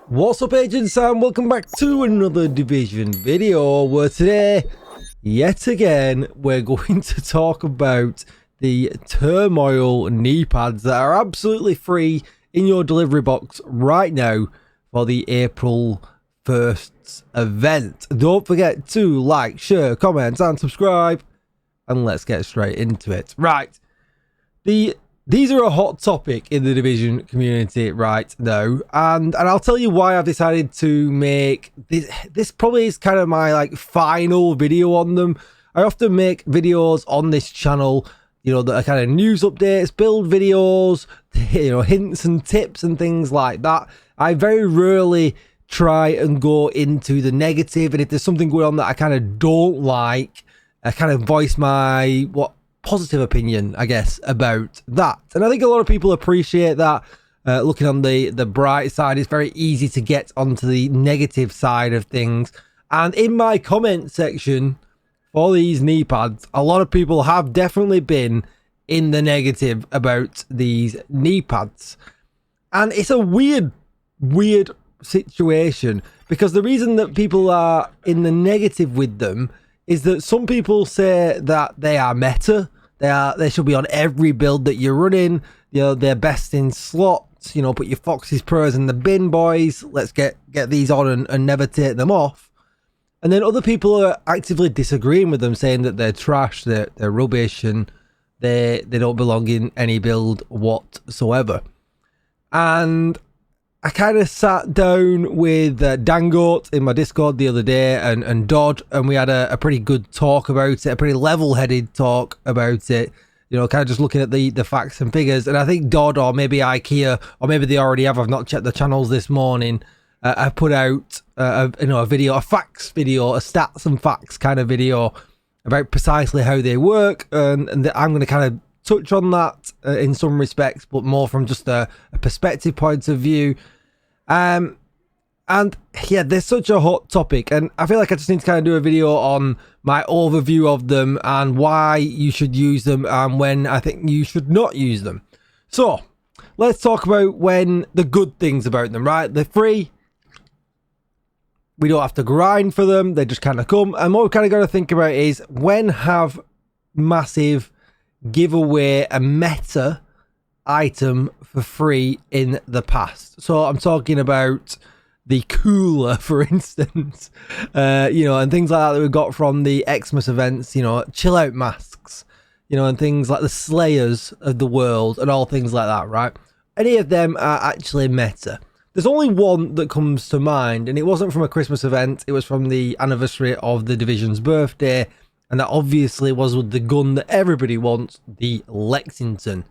What's up, agents, and welcome back to another Division video, where today, yet again, we're going to talk about the Turmoil knee pads that are absolutely free in your delivery box right now for the April 1st event. Don't forget to like, share, comment, and subscribe, and let's get straight into it. Right, these are a hot topic in the Division community right now, and I'll tell you why I've decided to make this probably is kind of my final video on them. I often make videos on this channel, that are kind of news updates, build videos, hints and tips and things like that. I very rarely try and go into the negative, and if there's something going on that I kind of don't like, I kind of voice my positive opinion, I guess, about that. And I think a lot of people appreciate that. Looking on the bright side, it's very easy to get onto the negative side of things. And in my comment section for these knee pads, a lot of people have definitely been in the negative about these knee pads. And it's a weird situation, because the reason that people are in the negative with them is that some people say that they are meta. They should be on every build that you're running. They're best in slots. Put your Foxes Pros in the bin, boys. Let's get these on and never take them off. And then other people are actively disagreeing with them, saying that they're trash, they're rubbish, and they don't belong in any build whatsoever. And I kind of sat down with Dangoat in my Discord the other day and Dodd, and we had a pretty good talk about it, a pretty level-headed talk about it, kind of just looking at the facts and figures. And I think Dodd, or maybe IKEA, or maybe they already have, I've not checked the channels this morning, I put out a video, a facts video, a stats and facts kind of video about precisely how they work, and I'm going to kind of touch on that in some respects, but more from just a perspective point of view. And yeah, they're such a hot topic, and I feel like I just need to kind of do a video on my overview of them and why you should use them and when I think you should not use them. So let's talk about when the good things about them, right? They're free. We don't have to grind for them. They just kind of come. And what we've kind of got to think about is, when have Massive give away a meta item for free in the past? So I'm talking about the cooler, for instance, and things like that we've got from the Xmas events, chill out masks, and things like the Slayers of the world and all things like that, right? Any of them are actually meta. There's only one that comes to mind, and it wasn't from a Christmas event. It was from the anniversary of the Division's birthday, and that obviously was with the gun that everybody wants, the Lexington.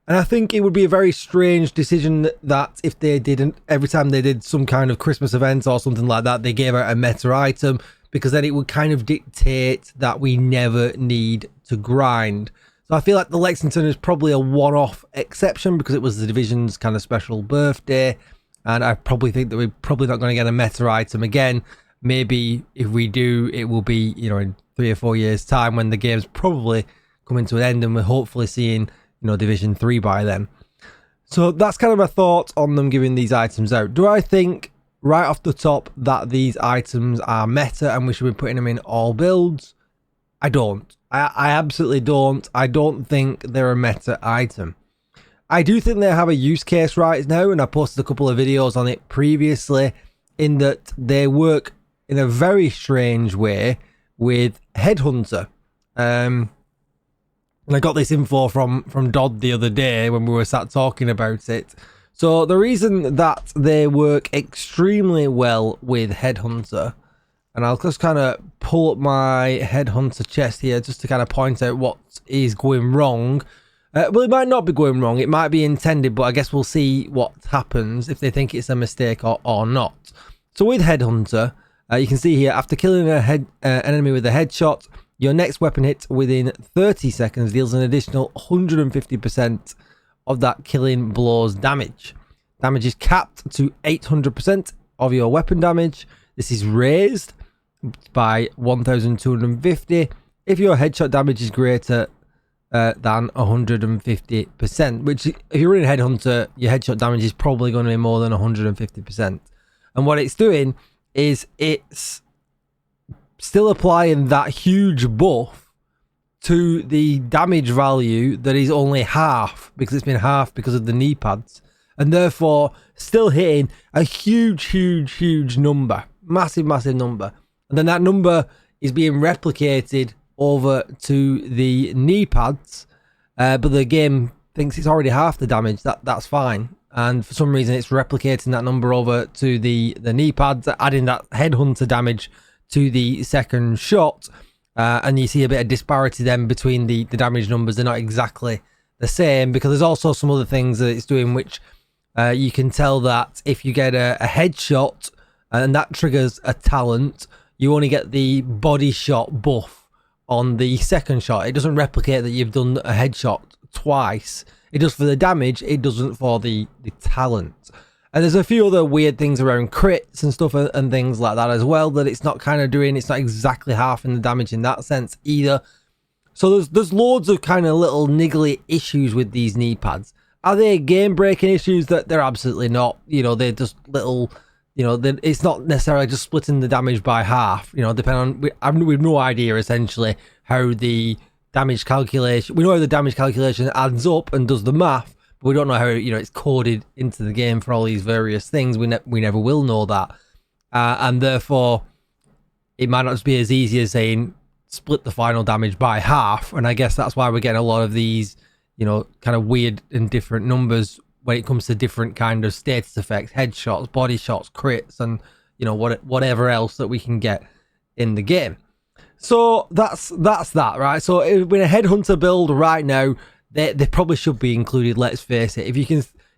And I think it would be a very strange decision that if they didn't, every time they did some kind of Christmas event or something like that, they gave out a meta item, because then it would kind of dictate that we never need to grind. So I feel like the Lexington is probably a one-off exception, because it was the Division's kind of special birthday. And I probably think that we're probably not going to get a meta item again. Maybe if we do, it will be, in 3 or 4 years' time, when the game's probably coming to an end, and we're hopefully seeing Division 3 by then. So that's kind of my thoughts on them giving these items out. Do I think right off the top that these items are meta and we should be putting them in all builds? I don't. I absolutely don't. I don't think they're a meta item. I do think they have a use case right now, and I posted a couple of videos on it previously, in that they work in a very strange way with Headhunter. And I got this info from Dodd the other day when we were sat talking about it. So the reason that they work extremely well with Headhunter, and I'll just kind of pull up my Headhunter chest here just to kind of point out what is going wrong. Well, it might not be going wrong. It might be intended, but I guess we'll see what happens if they think it's a mistake or not. So with Headhunter, you can see here, after killing an enemy with a headshot, your next weapon hit within 30 seconds deals an additional 150% of that killing blow's damage. Damage is capped to 800% of your weapon damage. This is raised by 1,250 if your headshot damage is greater than 150%, which if you're in Headhunter, your headshot damage is probably going to be more than 150%. And what it's doing is it's still applying that huge buff to the damage value that is only half, because it's been half because of the knee pads, and therefore still hitting a huge number, massive number. And then that number is being replicated over to the knee pads, but the game thinks it's already half the damage. That's fine, and for some reason it's replicating that number over to the knee pads, adding that headhunter damage to the second shot, and you see a bit of disparity then between the damage numbers. They're not exactly the same, because there's also some other things that it's doing, which you can tell that if you get a headshot and that triggers a talent, you only get the body shot buff on the second shot. It doesn't replicate that you've done a headshot twice. It does for the damage, it doesn't for the talent. And there's a few other weird things around crits and stuff and things like that as well, that it's not kind of doing. It's not exactly half in the damage in that sense either. So there's loads of kind of little niggly issues with these knee pads. Are they game breaking issues? That they're absolutely not. You know, they're just little, you know, it's not necessarily just splitting the damage by half, you know, depending on, we've no idea essentially how the damage calculation, we know how the damage calculation adds up and does the math, but we don't know how, you know, it's coded into the game for all these various things. We never will know that. And therefore, it might not just be as easy as saying split the final damage by half. And I guess that's why we're getting a lot of these, you know, kind of weird and different numbers when it comes to different kind of status effects, headshots, body shots, crits, and, you know, whatever else that we can get in the game. So that's that, right? So in a headhunter build right now, they probably should be included. Let's face it. If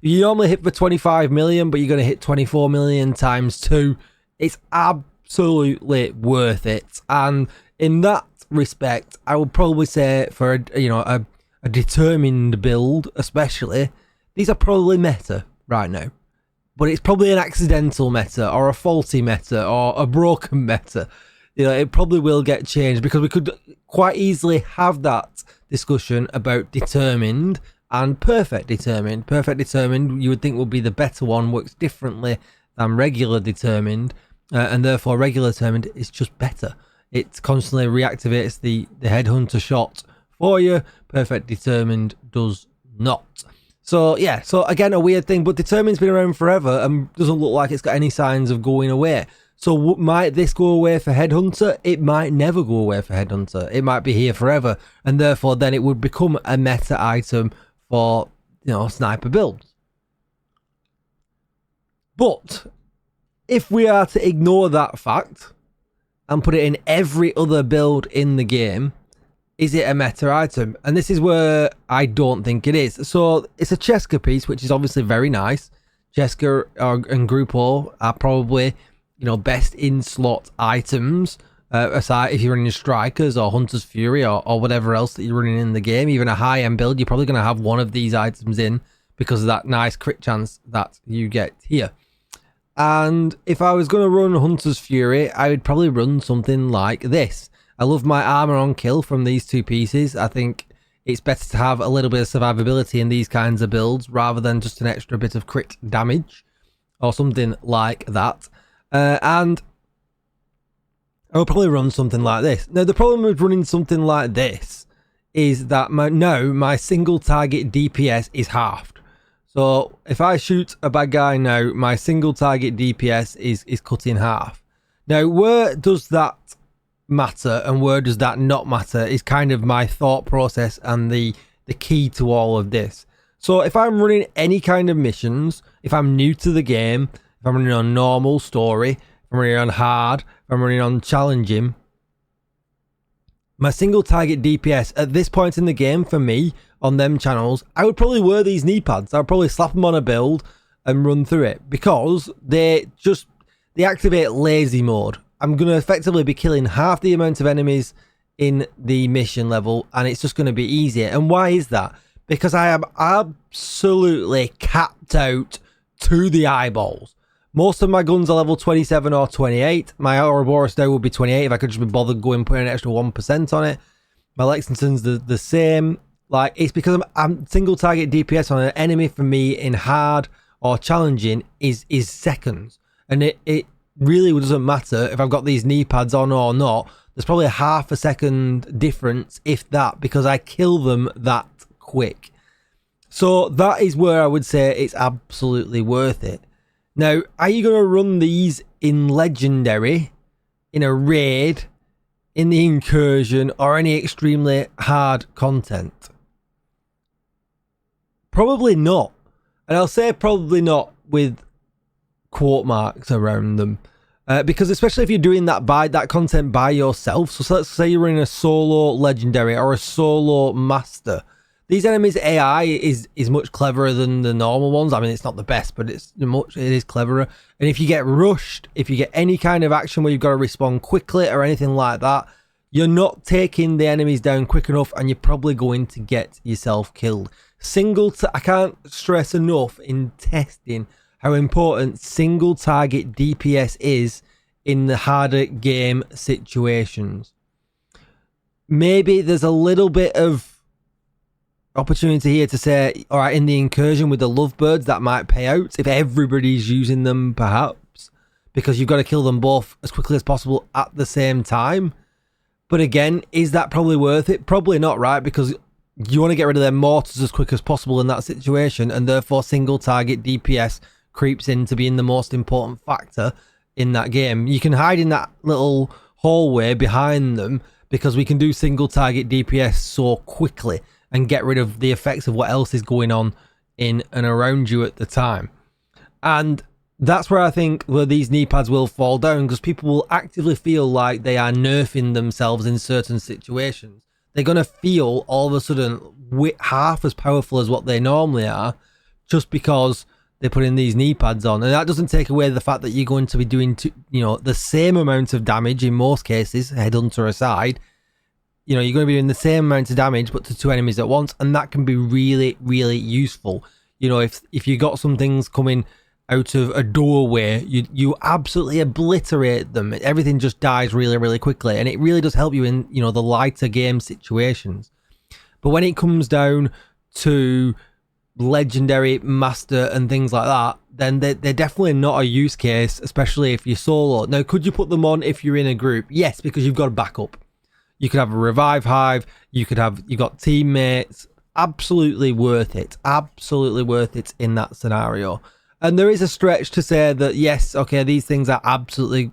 you normally hit for 25 million, but you're going to hit 24 million times 2, it's absolutely worth it. And in that respect, I would probably say for a determined build, especially, these are probably meta right now, but it's probably an accidental meta or a faulty meta or a broken meta. You know, it probably will get changed, because we could quite easily have that discussion about determined and perfect determined. Perfect determined, you would think, would be the better one, works differently than regular determined, and therefore regular determined is just better. It constantly reactivates the headhunter shot for you. Perfect determined does not. So yeah, so again, a weird thing, but determined's been around forever and doesn't look like it's got any signs of going away. So might this go away for Headhunter? It might never go away for Headhunter. It might be here forever, and therefore then it would become a meta item for, you know, sniper builds. But if we are to ignore that fact and put it in every other build in the game, is it a meta item? And this is where I don't think it is. So it's a Cheska piece, which is obviously very nice. Cheska and Grupo are probably, you know, best in slot items, aside if you're running Strikers or Hunter's Fury or whatever else that you're running in the game. Even a high end build, you're probably going to have one of these items in because of that nice crit chance that you get here. And if I was going to run Hunter's Fury, I would probably run something like this. I love my armor on kill from these two pieces. I think it's better to have a little bit of survivability in these kinds of builds rather than just an extra bit of crit damage or something like that. And I would probably run something like this. Now, the problem with running something like this is that my single target DPS is halved. So if I shoot a bad guy now, my single target DPS is cut in half. Now, where does that matter and where does that not matter is kind of my thought process and the key to all of this. So if I'm running any kind of missions, if I'm new to the game, if I'm running on normal story, if I'm running on hard, if I'm running on challenging, my single target DPS at this point in the game for me on them channels, I would probably wear these knee pads. I'd probably slap them on a build and run through it because they activate lazy mode. I'm going to effectively be killing half the amount of enemies in the mission level, and it's just going to be easier. And why is that? Because I am absolutely capped out to the eyeballs. Most of my guns are level 27 or 28. My Ouroboros now would be 28 if I could just be bothered going putting an extra 1% on it. My Lexington's the same. Like, it's because I'm single target DPS on an enemy for me in hard or challenging is seconds. And it really doesn't matter if I've got these knee pads on or not. There's probably a half a second difference, if that, because I kill them that quick. So that is where I would say it's absolutely worth it. Now, are you going to run these in Legendary, in a raid, in the incursion, or any extremely hard content? Probably not. And I'll say probably not with quote marks around them. Because especially if you're doing that content by yourself. So let's say you're in a solo Legendary or a solo Master. These enemies' AI is much cleverer than the normal ones. I mean, it's not the best, but it is cleverer. And if you get rushed, if you get any kind of action where you've got to respond quickly or anything like that, you're not taking the enemies down quick enough, and you're probably going to get yourself killed. I can't stress enough in testing how important single target DPS is in the harder game situations. Maybe there's a little bit of opportunity here to say, all right, in the incursion with the lovebirds, that might pay out if everybody's using them, perhaps, because you've got to kill them both as quickly as possible at the same time. But again, is that probably worth it? Probably not, right? Because you want to get rid of their mortars as quick as possible in that situation, and therefore single target DPS creeps into being the most important factor in that game. You can hide in that little hallway behind them because we can do single target DPS so quickly and get rid of the effects of what else is going on in and around you at the time. And that's where I think where these knee pads will fall down, because people will actively feel like they are nerfing themselves in certain situations. They're going to feel all of a sudden half as powerful as what they normally are just because they put in these knee pads on. And that doesn't take away the fact that you're going to be doing the same amount of damage in most cases, Headhunter aside. You're going to be doing the same amount of damage but to two enemies at once, and that can be really, really useful. If you got some things coming out of a doorway, you absolutely obliterate them. Everything just dies really, really quickly, and it really does help you in the lighter game situations. But when it comes down to Legendary, Master and things like that, then they're definitely not a use case, especially if you're solo. Now, could you put them on if you're in a group? Yes, because you've got a backup. You could have a revive hive, you've got teammates. Absolutely worth it. Absolutely worth it in that scenario. And there is a stretch to say that, yes, okay, these things are absolutely,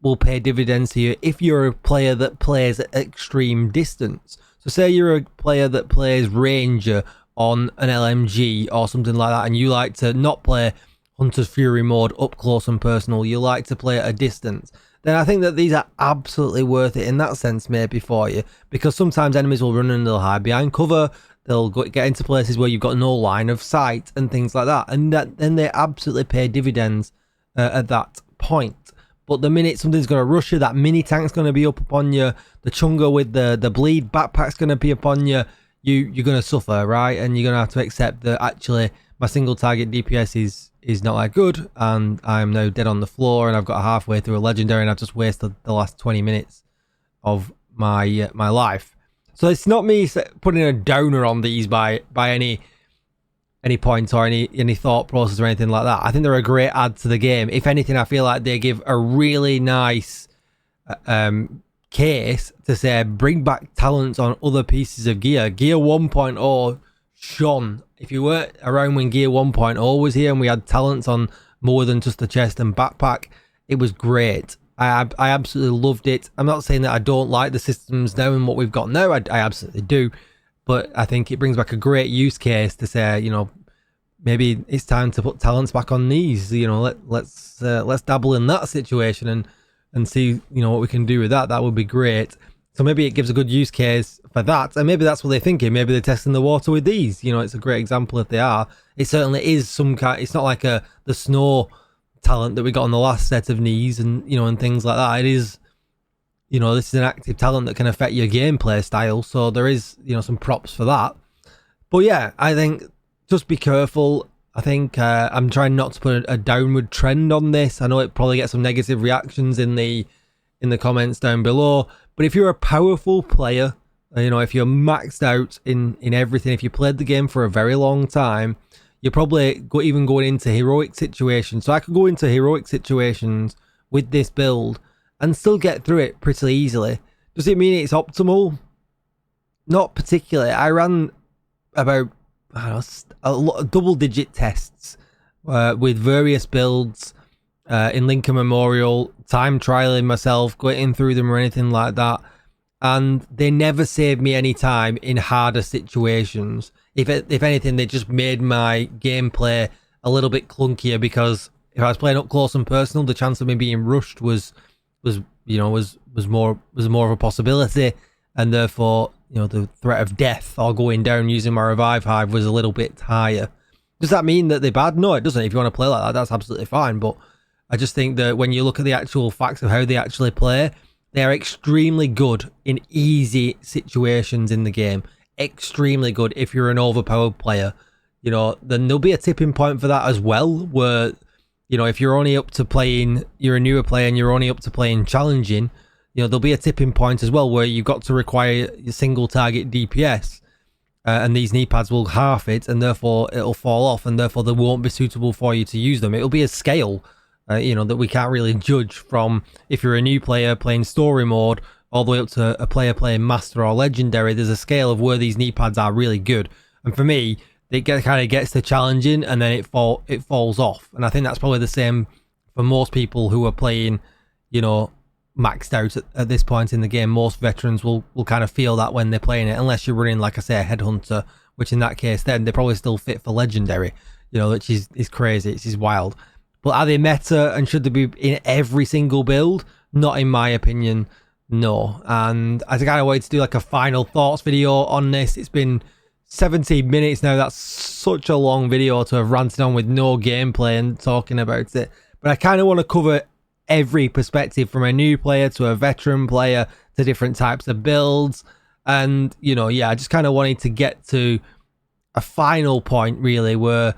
will pay dividends to you if you're a player that plays at extreme distance. So say you're a player that plays Ranger on an LMG or something like that, and you like to not play Hunter's Fury mode up close and personal, you like to play at a distance, then I think that these are absolutely worth it in that sense, maybe for you, because sometimes enemies will run and they'll hide behind cover. They'll get into places where you've got no line of sight and things like that. And then they absolutely pay dividends at that point. But the minute something's going to rush you, that mini tank's going to be up upon you, the chunga with the bleed backpack's going to be upon you, you're going to suffer, right? And you're going to have to accept that actually my single target DPS is not that good, and I'm now dead on the floor, and I've got halfway through a Legendary, and I've just wasted the last 20 minutes of my life. So it's not me putting a downer on these by any point or any thought process or anything like that. I think they're a great add to the game. If anything, I feel like they give a really nice case to say bring back talents on other pieces of gear. Gear 1.0 shone. If you were around when Gear 1.0 was here and we had talents on more than just the chest and backpack, it was great. I absolutely loved it. I'm not saying that I don't like the systems now and what we've got now. I absolutely do. But I think it brings back a great use case to say, maybe it's time to put talents back on these. Let's dabble in that situation and see, what we can do with that. That would be great. So maybe it gives a good use case for that. And maybe that's what they're thinking. Maybe they're testing the water with these. It's a great example if they are. It certainly is some kind. It's not like the snow talent that we got on the last set of knees and things like that. It is, this is an active talent that can affect your gameplay style. So there is, some props for that. But yeah, I think just be careful. I think I'm trying not to put a downward trend on this. I know it probably gets some negative reactions in the comments down below. But if you're a powerful player You know, if you're maxed out in everything, if you played the game for a very long time, you're probably even going into heroic situations. So I could go into heroic situations with this build and still get through it pretty easily. Does it mean it's optimal? Not particularly. I ran about, I don't know, a lot of double-digit tests with various builds in Lincoln Memorial, time trialing myself, going through them or anything like that. And they never saved me any time in harder situations. If anything, they just made my gameplay a little bit clunkier, because if I was playing up close and personal, the chance of me being rushed was more of a possibility, and therefore, you know, the threat of death or going down using my revive hive was a little bit higher. Does that mean that they're bad? No, it doesn't. If you want to play like that, that's absolutely fine. But I just think that when you look at the actual facts of how they actually play, they are extremely good in easy situations in the game. Extremely good if you're an overpowered player. You know, then there'll be a tipping point for that as well, where, you know, if you're only up to playing, you're a newer player and you're only up to playing challenging, you know, there'll be a tipping point as well where you've got to require a single target DPS, and these knee pads will half it, and therefore it'll fall off, and therefore they won't be suitable for you to use them. It'll be a scale, you know, that we can't really judge from if you're a new player playing story mode all the way up to a player playing master or legendary. There's a scale of where these knee pads are really good, and for me, it kind of gets to challenging and then it falls off. And I think that's probably the same for most people who are playing, you know, maxed out at this point in the game. Most veterans will kind of feel that when they're playing it, unless you're running, like I say, a Headhunter, which in that case then they're probably still fit for legendary, you know, which is crazy. It's wild. But are they meta and should they be in every single build? Not in my opinion, no. And I kind of wanted to do like a final thoughts video on this. It's been 17 minutes now. That's such a long video to have ranted on with no gameplay and talking about it. But I kind of want to cover every perspective, from a new player to a veteran player to different types of builds. And, you know, yeah, I just kind of wanted to get to a final point, really, where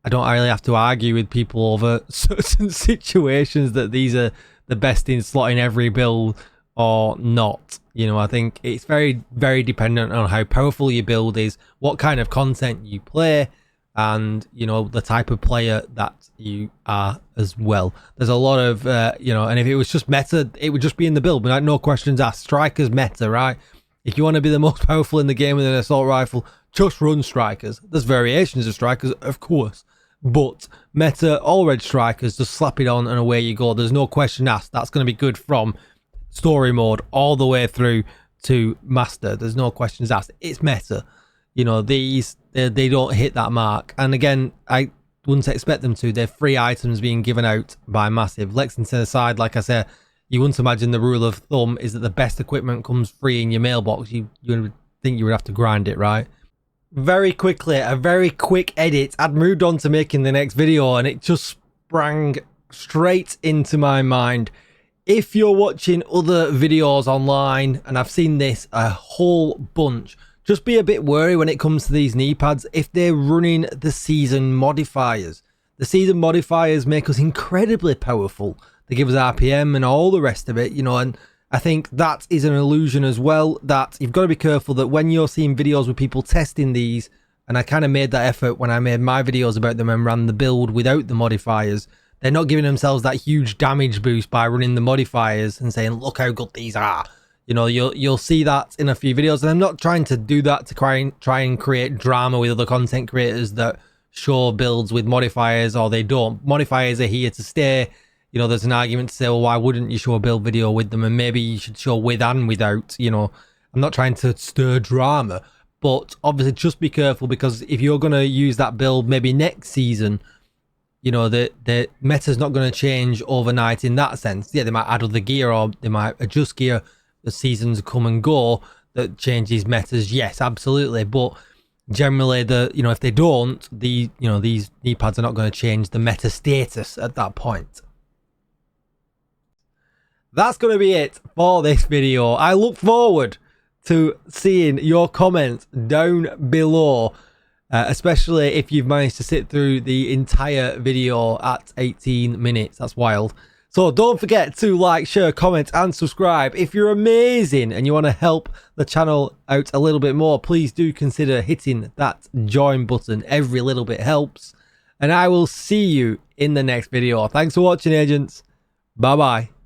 I don't really have to argue with people over certain situations that these are the best in slotting every build or not. You know, I think it's very, very dependent on how powerful your build is, what kind of content you play, and, you know, the type of player that you are as well. There's a lot of, you know, and if it was just meta, it would just be in the build, but like, no questions asked. Strikers meta, right? If you want to be the most powerful in the game with an assault rifle, just run strikers. There's variations of strikers, of course, but meta, all red strikers, just slap it on and away you go. There's no question asked. That's going to be good from story mode all the way through to master. There's no questions asked. It's meta. You know, these, they don't hit that mark. And again, I wouldn't expect them to. They're free items being given out by Massive. Lexington aside, like I said, you wouldn't imagine the rule of thumb is that the best equipment comes free in your mailbox. You would think you would have to grind it, right? Very quickly, a very quick edit. I'd moved on to making the next video and it just sprang straight into my mind. If you're watching other videos online, and I've seen this a whole bunch, just be a bit wary when it comes to these knee pads if they're running the season modifiers. The season modifiers make us incredibly powerful. They give us RPM and all the rest of it, you know, and I think that is an illusion as well, that you've got to be careful that when you're seeing videos with people testing these, and I kind of made that effort when I made my videos about them and ran the build without the modifiers, they're not giving themselves that huge damage boost by running the modifiers and saying, look how good these are. You know, you'll see that in a few videos, and I'm not trying to do that to try and create drama with other content creators that show builds with modifiers or they don't. Modifiers are here to stay. You know, there's an argument to say, well, why wouldn't you show a build video with them? And maybe you should show with and without, you know. I'm not trying to stir drama, but obviously just be careful, because if you're going to use that build maybe next season, you know, the meta's not going to change overnight in that sense. Yeah, they might add other gear or they might adjust gear as seasons come and go that changes metas. Yes, absolutely. But generally, you know, if they don't, you know, these knee pads are not going to change the meta status at that point. That's going to be it for this video. I look forward to seeing your comments down below, especially if you've managed to sit through the entire video at 18 minutes. That's wild. So don't forget to like, share, comment, and subscribe. If you're amazing and you want to help the channel out a little bit more, please do consider hitting that join button. Every little bit helps. And I will see you in the next video. Thanks for watching, agents. Bye-bye.